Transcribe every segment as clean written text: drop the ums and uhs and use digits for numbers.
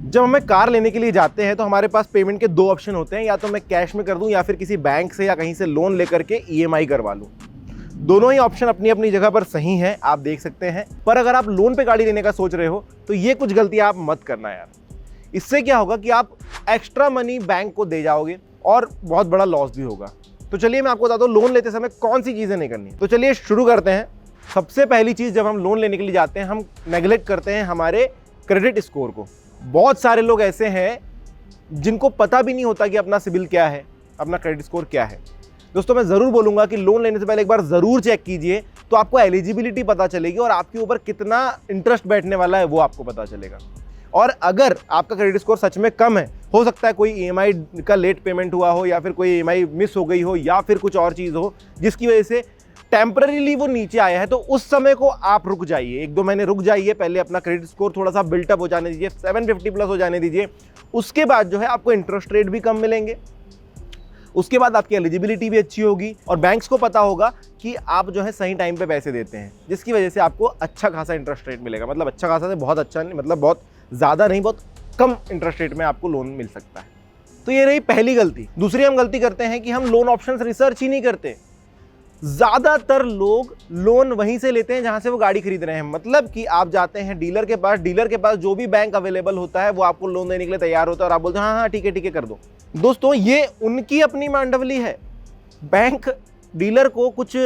जब हमें कार लेने के लिए जाते हैं तो हमारे पास पेमेंट के दो ऑप्शन होते हैं, या तो मैं कैश में कर दूं या फिर किसी बैंक से या कहीं से लोन लेकर के ईएमआई करवा लूं। दोनों ही ऑप्शन अपनी अपनी जगह पर सही हैं, आप देख सकते हैं। पर अगर आप लोन पे गाड़ी लेने का सोच रहे हो तो ये कुछ गलतियां आप मत करना यार। इससे क्या होगा कि आप एक्स्ट्रा मनी बैंक को दे जाओगे और बहुत बड़ा लॉस भी होगा। तो चलिए मैं आपको बताता हूँ लोन लेते समय कौन सी चीज़ें नहीं करनी। तो चलिए शुरू करते हैं। सबसे पहली चीज़, जब हम लोन लेने के लिए जाते हैं हम नेगलेक्ट करते हैं हमारे क्रेडिट स्कोर को। बहुत सारे लोग ऐसे हैं जिनको पता भी नहीं होता कि अपना सिबिल क्या है, अपना क्रेडिट स्कोर क्या है। दोस्तों मैं ज़रूर बोलूँगा कि लोन लेने से पहले एक बार ज़रूर चेक कीजिए, तो आपको एलिजिबिलिटी पता चलेगी और आपके ऊपर कितना इंटरेस्ट बैठने वाला है वो आपको पता चलेगा। और अगर आपका क्रेडिट स्कोर सच में कम है, हो सकता है कोई ईएमआई का लेट पेमेंट हुआ हो, या फिर कोई ईएमआई मिस हो गई हो, या फिर कुछ और चीज़ हो जिसकी वजह से टेम्पररीली वो नीचे आया है, तो उस समय को आप रुक जाइए, 1-2 महीने रुक जाइए। पहले अपना क्रेडिट स्कोर थोड़ा सा बिल्टअप हो जाने दीजिए, 750 प्लस हो जाने दीजिए। उसके बाद जो है आपको इंटरेस्ट रेट भी कम मिलेंगे, उसके बाद आपकी एलिजिबिलिटी भी अच्छी होगी और बैंक्स को पता होगा कि आप जो है सही टाइम पे पैसे देते हैं, जिसकी वजह से आपको अच्छा खासा इंटरेस्ट रेट मिलेगा। मतलब अच्छा खासा से बहुत अच्छा नहीं, मतलब बहुत ज़्यादा नहीं, बहुत कम इंटरेस्ट रेट में आपको लोन मिल सकता है। तो ये रही पहली गलती। दूसरी हम गलती करते हैं कि हम लोन ऑप्शंस रिसर्च ही नहीं करते। ज़्यादातर लोग लोन वहीं से लेते हैं जहां से वो गाड़ी खरीद रहे हैं। मतलब कि आप जाते हैं डीलर के पास जो भी बैंक अवेलेबल होता है वो आपको लोन देने के लिए तैयार होता है और आप बोलते हैं हाँ हाँ ठीक है कर दो। दोस्तों ये उनकी अपनी मांडवली है। बैंक डीलर को कुछ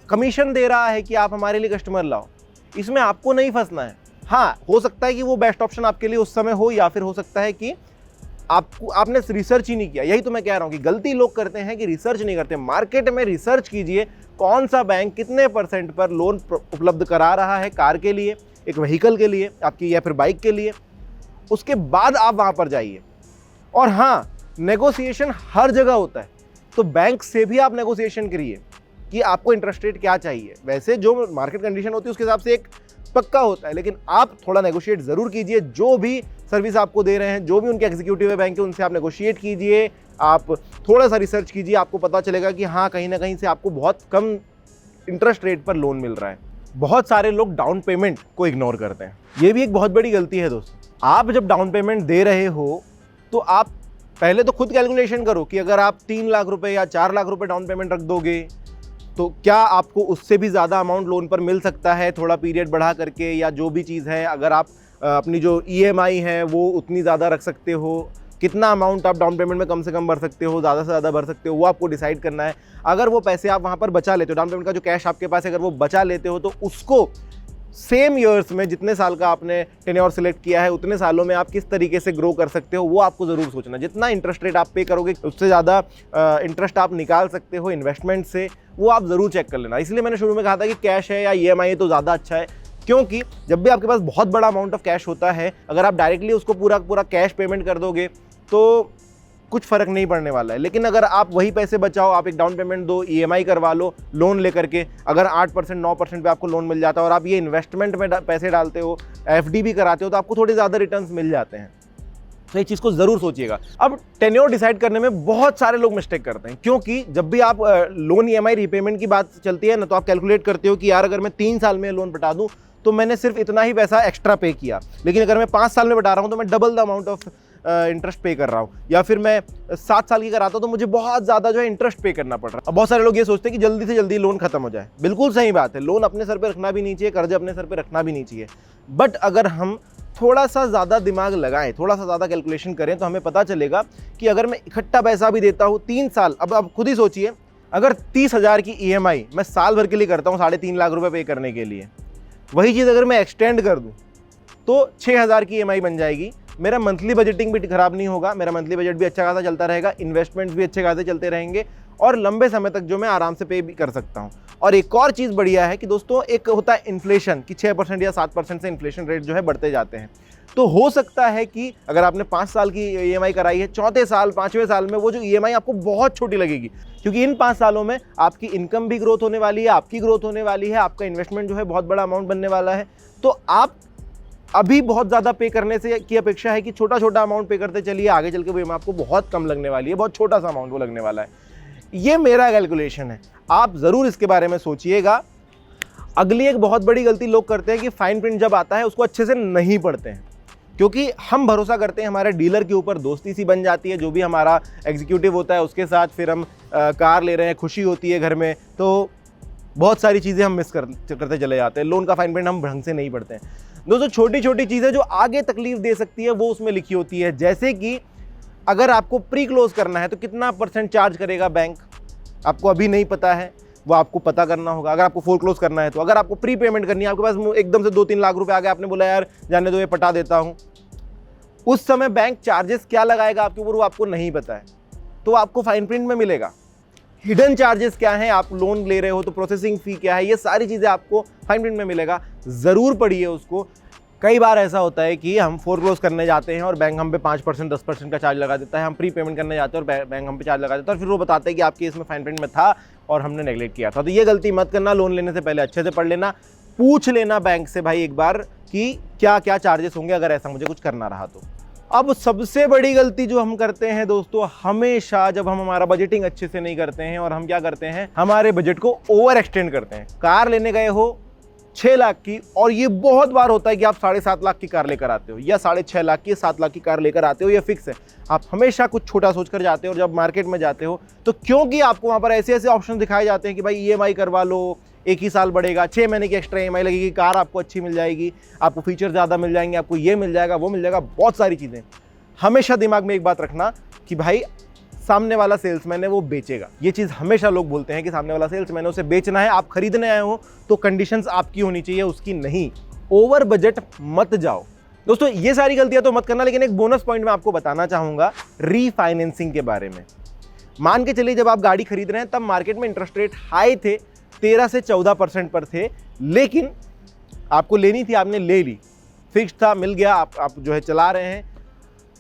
कमीशन दे रहा है कि आप हमारे लिए कस्टमर लाओ, इसमें आपको नहीं फंसना है। हाँ हो सकता है कि वो बेस्ट ऑप्शन आपके लिए उस समय हो, या फिर हो सकता है कि आपने रिसर्च ही नहीं किया। यही तो मैं कह रहा हूं कि गलती लोग करते हैं कि रिसर्च नहीं करते। मार्केट में रिसर्च कीजिए, कौन सा बैंक कितने % पर लोन उपलब्ध करा रहा है कार के लिए, एक व्हीकल के लिए आपकी, या फिर बाइक के लिए। उसके बाद आप वहां पर जाइए। और हाँ, नेगोशिएशन हर जगह होता है, तो बैंक से भी आप नेगोशिएशन करिए कि आपको इंटरेस्ट रेट क्या चाहिए। वैसे जो मार्केट कंडीशन होती है उसके हिसाब से एक पक्का होता है, लेकिन आप थोड़ा नेगोशिएट ज़रूर कीजिए। जो भी सर्विस आपको दे रहे हैं, जो भी उनके एग्जीक्यूटिव है बैंक के, उनसे आप नेगोशिएट कीजिए। आप थोड़ा सा रिसर्च कीजिए, आपको पता चलेगा कि हाँ कहीं ना कहीं से आपको बहुत कम इंटरेस्ट रेट पर लोन मिल रहा है। बहुत सारे लोग डाउन पेमेंट को इग्नोर करते हैं, ये भी एक बहुत बड़ी गलती है दोस्तों। आप जब डाउन पेमेंट दे रहे हो तो आप पहले तो खुद कैलकुलेशन करो कि अगर आप 3 लाख रुपए या 4 लाख रुपए डाउन पेमेंट रख दोगे तो क्या आपको उससे भी ज़्यादा अमाउंट लोन पर मिल सकता है थोड़ा पीरियड बढ़ा करके, या जो भी चीज़ है। अगर आप अपनी जो ईएमआई है वो उतनी ज़्यादा रख सकते हो, कितना अमाउंट आप डाउन पेमेंट में कम से कम भर सकते हो, ज़्यादा से ज़्यादा भर सकते हो, वो आपको डिसाइड करना है। अगर वो पैसे आप वहाँ पर बचा लेते हो, डाउन पेमेंट का जो कैश आपके पास है अगर वो बचा लेते हो, तो उसको सेम ईयर्स में, जितने साल का आपने टेन्योर सिलेक्ट किया है उतने सालों में आप किस तरीके से ग्रो कर सकते हो, वो आपको ज़रूर सोचना। जितना इंटरेस्ट रेट आप पे करोगे उससे ज़्यादा इंटरेस्ट आप निकाल सकते हो इन्वेस्टमेंट से, वो आप ज़रूर चेक कर लेना। इसलिए मैंने शुरू में कहा था कि कैश है या ईएमआई है तो ज़्यादा अच्छा है, क्योंकि जब भी आपके पास बहुत बड़ा अमाउंट ऑफ कैश होता है, अगर आप डायरेक्टली उसको पूरा कैश पेमेंट कर दोगे तो कुछ फ़र्क नहीं पड़ने वाला है। लेकिन अगर आप वही पैसे बचाओ, आप एक डाउन पेमेंट दो, ईएमआई करवा लो लोन लेकर के, अगर 8% 9% पे आपको लोन मिल जाता है और आप ये इन्वेस्टमेंट में पैसे डालते हो, एफडी भी कराते हो, तो आपको थोड़े ज़्यादा रिटर्न्स मिल जाते हैं। तो ये चीज़ को ज़रूर सोचिएगा। अब टेन्योर डिसाइड करने में बहुत सारे लोग मिस्टेक करते हैं, क्योंकि जब भी आप लोन ईएमआई रीपेमेंट की बात चलती है ना, तो आप कैलकुलेट करते हो कि यार अगर मैं 3 साल में लोन बता दूँ तो मैंने सिर्फ इतना ही पैसा एक्स्ट्रा पे किया, लेकिन अगर मैं 5 साल में बता रहा हूँ तो मैं double the amount of interest पे कर रहा हूँ, या फिर मैं 7 साल की कराता हूँ तो मुझे बहुत ज़्यादा जो है इंटरेस्ट पे करना पड़ रहा है। अब बहुत सारे लोग ये सोचते हैं कि जल्दी से जल्दी लोन खत्म हो जाए। बिल्कुल सही बात है, लोन अपने सर पे रखना भी नहीं चाहिए, कर्ज अपने सर पे रखना भी नहीं चाहिए। बट अगर हम थोड़ा सा ज़्यादा दिमाग लगाएं, थोड़ा सा ज़्यादा कैलकुलेशन करें, तो हमें पता चलेगा कि अगर मैं इकट्ठा पैसा भी देता हूँ 3 साल, अब खुद ही सोचिए, अगर 30,000 की ईएमआई मैं साल भर के लिए करता हूँ 3.5 लाख रुपये पे करने के लिए, वही चीज़ अगर मैं एक्सटेंड कर दूँ तो 6,000 की ईएमआई बन जाएगी। मेरा मंथली बजटिंग भी खराब नहीं होगा, मेरा मंथली बजट भी अच्छा खासा चलता रहेगा, इन्वेस्टमेंट्स भी अच्छे खासे चलते रहेंगे और लंबे समय तक जो मैं आराम से पे भी कर सकता हूँ। और एक और चीज़ बढ़िया है कि दोस्तों, एक होता है इन्फ्लेशन कि 6% या 7% से इन्फ्लेशन रेट जो है बढ़ते जाते हैं। तो हो सकता है कि अगर आपने 5 साल की ईएमआई कराई है, चौथे साल 5वें साल में वो जो ईएमआई आपको बहुत छोटी लगेगी, क्योंकि इन 5 सालों में आपकी इनकम भी ग्रोथ होने वाली है, आपकी ग्रोथ होने वाली है, आपका इन्वेस्टमेंट जो है बहुत बड़ा अमाउंट बनने वाला है। तो आप अभी बहुत ज़्यादा पे करने से की अपेक्षा है कि छोटा छोटा अमाउंट पे करते चलिए, आगे चल के वो आपको बहुत कम लगने वाली है, बहुत छोटा सा अमाउंट वो लगने वाला है। ये मेरा कैलकुलेशन है, आप ज़रूर इसके बारे में सोचिएगा। अगली एक बहुत बड़ी गलती लोग करते हैं कि फाइन प्रिंट जब आता है उसको अच्छे से नहीं पढ़ते हैं। क्योंकि हम भरोसा करते हैं हमारे डीलर के ऊपर, दोस्ती सी बन जाती है, जो भी हमारा एग्जीक्यूटिव होता है उसके साथ फिर हम कार ले रहे हैं, खुशी होती है घर में, तो बहुत सारी चीज़ें हम मिस करते चले जाते हैं। लोन का फाइन प्रिंट हम ढंग से नहीं पढ़ते हैं। दोस्तों छोटी छोटी चीज़ें जो आगे तकलीफ दे सकती है वो उसमें लिखी होती है, जैसे कि अगर आपको प्री क्लोज करना है तो कितना % चार्ज करेगा बैंक, आपको अभी नहीं पता है, वो आपको पता करना होगा। अगर आपको फोर क्लोज करना है तो, अगर आपको प्री पेमेंट करनी है, आपके पास एकदम से 2-3 लाख रुपए आ गए, आपने बोला यार जाने दो ये पटा देता हूँ, उस समय बैंक चार्जेस क्या लगाएगा आपके ऊपर वो आपको नहीं पता है, तो आपको फाइन प्रिंट में मिलेगा। हिडन चार्जेस क्या हैं, आप लोन ले रहे हो तो प्रोसेसिंग फी क्या है, ये सारी चीज़ें आपको फाइन प्रिंट में मिलेगा। ज़रूर पढ़िए उसको। कई बार ऐसा होता है कि हम फोर क्लोज करने जाते हैं और बैंक हम पे 5% 10% का चार्ज लगा देता है, हम प्री पेमेंट करने जाते हैं और बैंक हम पे चार्ज लगा देता है, और फिर वो बताते हैं कि आपके इसमें फाइन प्रिंट में था और हमने नेगलेक्ट किया था। तो ये गलती मत करना, लोन लेने से पहले अच्छे से पढ़ लेना, पूछ लेना बैंक से भाई एक बार कि क्या क्या चार्जेस होंगे अगर ऐसा मुझे कुछ करना रहा तो। अब सबसे बड़ी गलती जो हम करते हैं दोस्तों, हमेशा जब हम हमारा बजटिंग अच्छे से नहीं करते हैं और हम क्या करते हैं, हमारे बजट को ओवर एक्सटेंड करते हैं। कार लेने गए हो 6 लाख की, और ये बहुत बार होता है कि आप 7.5 लाख की कार लेकर आते हो, या 6.5 लाख की 7 लाख की कार लेकर आते हो, ये फिक्स है। आप हमेशा कुछ छोटा सोचकर जाते हो, और जब मार्केट में जाते हो तो क्योंकि आपको वहाँ पर ऐसे ऐसे ऑप्शन दिखाए जाते हैं कि भाई EMI करवा लो, 1 ही साल बढ़ेगा, 6 महीने की एक्स्ट्रा EMI लगेगी, कार आपको अच्छी मिल जाएगी, आपको फीचर ज़्यादा मिल जाएंगे, आपको ये मिल जाएगा, वो मिल जाएगा, बहुत सारी चीज़ें। हमेशा दिमाग में एक बात रखना कि भाई सामने वाला सेल्समैन है वो बेचेगा। ये चीज़ हमेशा लोग बोलते हैं कि सामने वाला सेल्समैन है, उसे बेचना है, आप खरीदने आए हो तो कंडीशंस आपकी होनी चाहिए, उसकी नहीं। ओवर बजट मत जाओ दोस्तों, ये सारी गलतियां तो मत करना। लेकिन एक बोनस पॉइंट मैं आपको बताना चाहूँगा रीफाइनेंसिंग के बारे में। मान के चलिए जब आप गाड़ी खरीद रहे हैं तब मार्केट में इंटरेस्ट रेट हाई थे, 13 से 14% पर थे, लेकिन आपको लेनी थी, आपने ले ली, फिक्स था, मिल गया, आप जो है चला रहे हैं।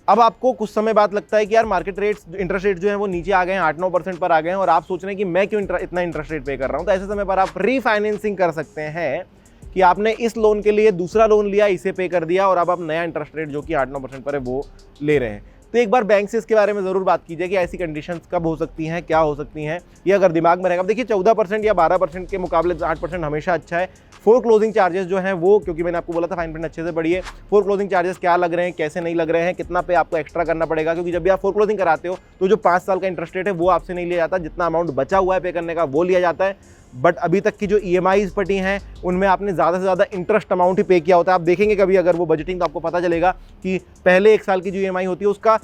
अब आपको कुछ समय बाद लगता है कि यार मार्केट रेट्स, इंटरेस्ट रेट जो है वो नीचे आ गए हैं, 8-9% पर आ गए हैं, और आप सोच रहे हैं कि मैं क्यों इतना इंटरेस्ट रेट पे कर रहा हूं। तो ऐसे समय पर आप रीफाइनेंसिंग कर सकते हैं कि आपने इस लोन के लिए दूसरा लोन लिया, इसे पे कर दिया, और अब आप नया इंटरेस्ट रेट जो कि 8-9% पर है वो ले रहे हैं। तो एक बार बैंक से इसके बारे में ज़रूर बात कीजिए कि ऐसी कंडीशंस कब हो सकती हैं, क्या हो सकती हैं, ये अगर दिमाग में रहेगा। देखिए 14% या 12% के मुकाबले 8% हमेशा अच्छा है। फोर क्लोजिंग चार्जेस जो हैं वो, क्योंकि मैंने आपको बोला था फाइन प्रिंट अच्छे से पढ़िए, फोर क्लोजिंग चार्जेस क्या लग रहे हैं, कैसे नहीं लग रहे हैं, कितना पे आपको एक्स्ट्रा करना पड़ेगा, क्योंकि जब भी आप फोर क्लोजिंग कराते हो तो जो 5 साल का इंटरेस्ट रेट है वो आपसे नहीं लिया जाता, जितना अमाउंट बचा हुआ है पे करने का वो लिया जाता है। बट अभी तक की जो EMIs पटी हैं उनमें आपने ज़्यादा से ज़्यादा इंटरेस्ट अमाउंट ही पे किया होता है। आप देखेंगे कभी अगर वो बजटिंग तो आपको पता चलेगा कि पहले 1 साल की जो EMI होती है उसका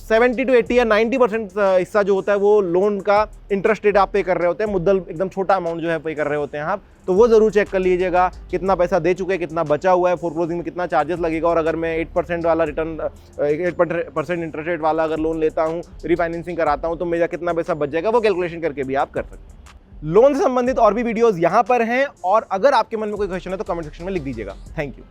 70 to 80 या 90% हिस्सा जो होता है वो लोन का इंटरेस्ट रेट आप पे कर रहे होते हैं, मुद्दल एकदम छोटा अमाउंट जो है पे कर रहे होते हैं आप। तो वो ज़रूर चेक कर लीजिएगा कितना पैसा दे चुके हैं, कितना बचा हुआ है, फोर क्लोजिंग में कितना चार्जेस लगेगा, और अगर मैं 8% वाला रिटर्न 8% इंटरेस्ट रेट वाला अगर लोन लेता हूँ, रीफाइनेंसिंग कराता हूँ, तो मेरा कितना पैसा बच जाएगा, वो कैलकुलेशन करके भी आप कर सकते हैं। लोन से संबंधित और भी वीडियोज़ यहाँ पर हैं, और अगर आपके मन में कोई क्वेश्चन है तो कमेंट सेक्शन में लिख दीजिएगा। Thank you.